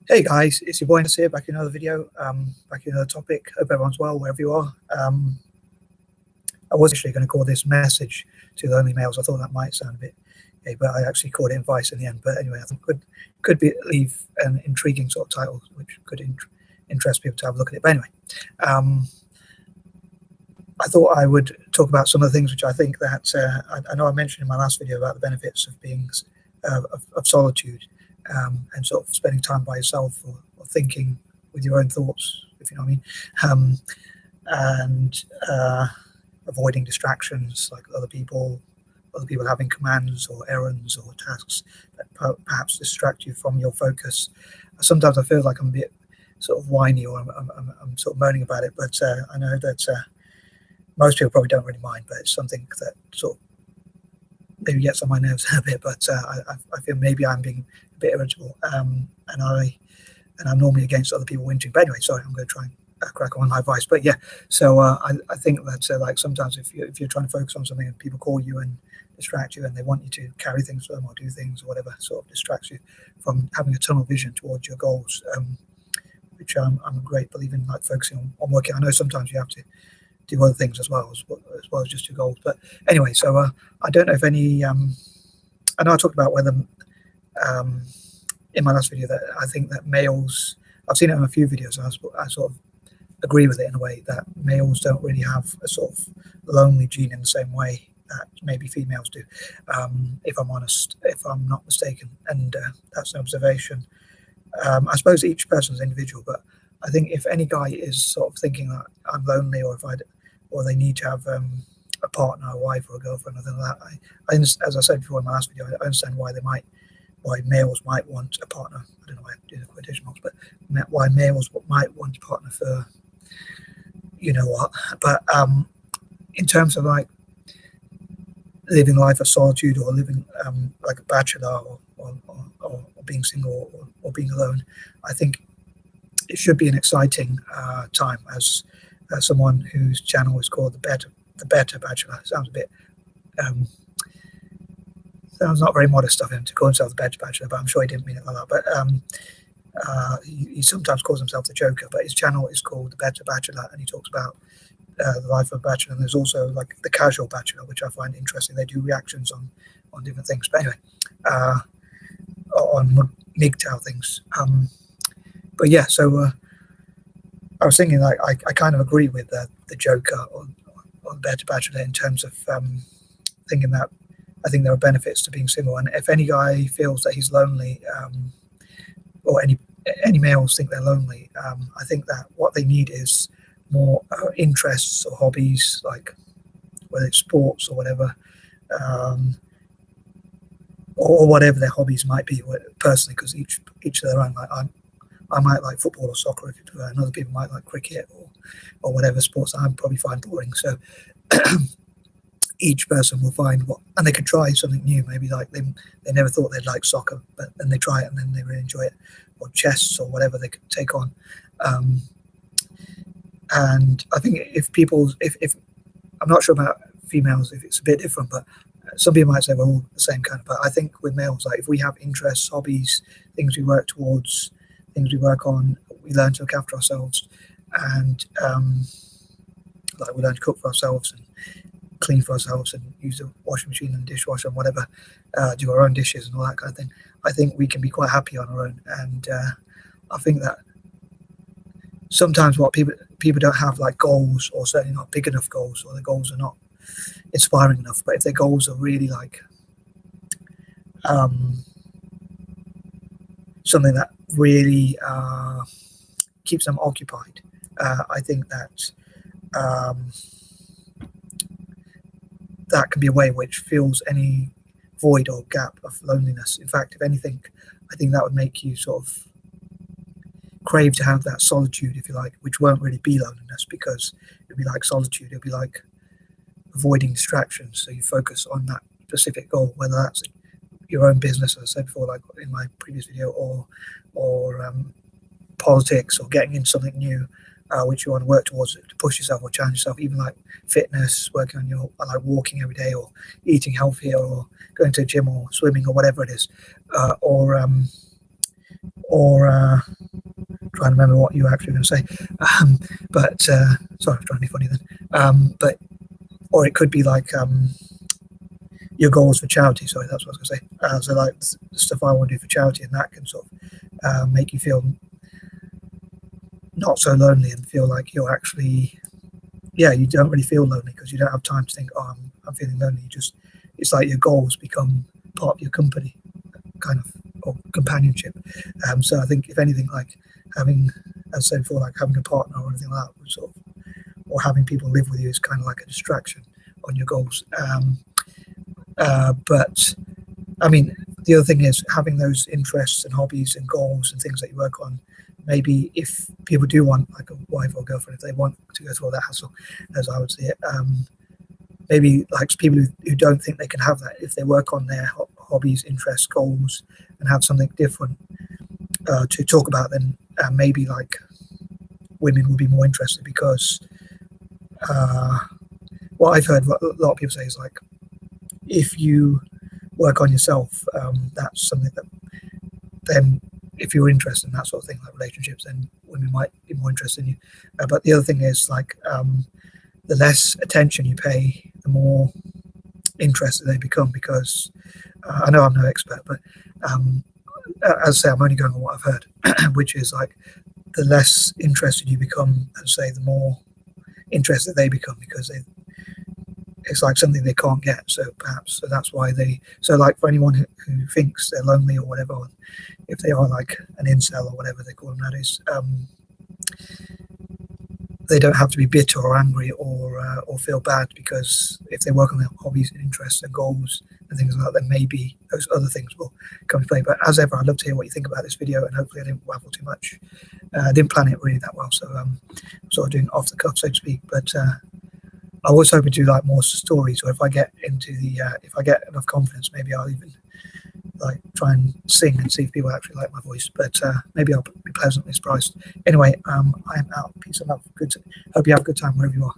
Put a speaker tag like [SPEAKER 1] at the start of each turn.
[SPEAKER 1] Hey guys, it's your boy Nas here, back in another video, back in another topic. Hope everyone's well wherever you are. I was actually going to call this message to lonely males. I thought that might sound a bit gay, but I actually called it advice in the end. But anyway, I think could leave an intriguing sort of title, which could interest people to have a look at it. But anyway, I thought I would talk about some of the things which I think that I know I mentioned in my last video about the benefits of being of solitude. And sort of spending time by yourself or thinking with your own thoughts, if you know what I mean, and avoiding distractions like other people having commands or errands or tasks that perhaps distract you from your focus. Sometimes I feel like I'm a bit sort of whiny, or I'm sort of moaning about it, but I know that most people probably don't really mind, but it's something that sort of maybe gets on my nerves a bit, but I feel maybe I'm being a bit irritable, and I'm normally against other people whinging. But anyway, sorry, I'm going to try and crack on my advice. But yeah, so I think that like sometimes if you're trying to focus on something and people call you and distract you, and they want you to carry things for them or do things or whatever, sort of distracts you from having a tunnel vision towards your goals, which I'm a great believer in, like focusing on working. I know sometimes you have to do other things as well as just your goals. But anyway, so I don't know if any. I know I talked about whether in my last video that I think that males. I've seen it in a few videos. I sort of agree with it in a way that males don't really have a sort of lonely gene in the same way that maybe females do. If I'm honest, if I'm not mistaken, and that's an observation. I suppose each person's individual, but I think if any guy is sort of thinking that I'm lonely, or they need to have a partner, a wife, or a girlfriend, or anything like that, I as I said before in my last video, I understand why males might want a partner. I don't know why I do the quotation marks, but why males might want a partner for you know what. But in terms of like living life of solitude, or living like a bachelor, or being single, or being alone, I think it should be an exciting time as someone whose channel is called the Better Bachelor. Sounds a bit sounds not very modest of him to call himself the Better Bachelor, but I'm sure he didn't mean it like that. But he sometimes calls himself the Joker, but his channel is called the Better Bachelor, and he talks about the life of a bachelor. And there's also like the Casual Bachelor, which I find interesting. They do reactions on different things. But anyway, on MGTOW things. But yeah, so I was thinking, like, I kind of agree with the Joker on Better Bachelor in terms of thinking that I think there are benefits to being single. And if any guy feels that he's lonely, or any males think they're lonely, I think that what they need is more interests or hobbies, like whether it's sports or whatever, or whatever their hobbies might be personally, because each of their own. Like I might like football or soccer, if you prefer, and other people might like cricket or whatever sports I probably find boring. So each person will find and they could try something new. Maybe like they never thought they'd like soccer, but then they try it and then they really enjoy it, or chess or whatever they could take on. And I think if I'm not sure about females, if it's a bit different, but some people might say we're all the same kind of. But I think with males, like if we have interests, hobbies, things we work towards, things we work on, we learn to look after ourselves, and like we learn to cook for ourselves and clean for ourselves and use the washing machine and dishwasher and whatever, do our own dishes and all that kind of thing. I think we can be quite happy on our own, and I think that sometimes what people don't have like goals, or certainly not big enough goals, or the goals are not inspiring enough. But if their goals are really like something that really keeps them occupied, I think that that can be a way which fills any void or gap of loneliness. In fact, if anything, I think that would make you sort of crave to have that solitude, if you like, which won't really be loneliness, because it'd be like solitude. It'd be like avoiding distractions, so you focus on that specific goal, whether that's your own business, as I said before, like in my previous video, or politics, or getting into something new, which you want to work towards to push yourself or challenge yourself, even like fitness, working on your, like walking every day, or eating healthier, or going to a gym, or swimming, or whatever it is, or trying to remember what you were actually going to say. But sorry, I was trying to be funny then. But or it could be like your goals for charity. Sorry, that's what I was going to say. So like the stuff I want to do for charity, and that can sort of make you feel not so lonely and feel like you're actually, yeah, you don't really feel lonely because you don't have time to think, oh, I'm feeling lonely. You just, it's like your goals become part of your company, kind of, or companionship. So I think if anything, like having, as I said before, like having a partner or anything like that, would sort of, or having people live with you is kind of like a distraction on your goals. But I mean, the other thing is having those interests and hobbies and goals and things that you work on. Maybe if people do want like a wife or girlfriend, if they want to go through all that hassle, as I would see it, maybe like people who don't think they can have that, if they work on their hobbies, interests, goals, and have something different to talk about, then maybe like women will be more interested because what I've heard what a lot of people say is like if you work on yourself, that's something that then if you're interested in that sort of thing like relationships, then women might be more interested in you. But the other thing is like the less attention you pay, the more interested they become, because I know I'm no expert, but as I say, I'm only going on what I've heard, which is like the less interested you become, as I say, the more interested they become, because it's like something they can't get. So perhaps so that's why so like for anyone who thinks they're lonely or whatever, if they are like an incel or whatever they call them nowadays, they don't have to be bitter or angry or feel bad, because if they work on their hobbies and interests and goals and things like that, then maybe those other things will come to play. But as ever, I'd love to hear what you think about this video, and hopefully I didn't waffle too much. I didn't plan it really that well, so I'm sort of doing it off the cuff, so to speak. But I was hoping to do like more stories, or if I get into the if I get enough confidence, maybe I'll even like try and sing and see if people actually like my voice. But maybe I'll be pleasantly surprised. Anyway, I am out. Peace and love. Hope you have a good time wherever you are.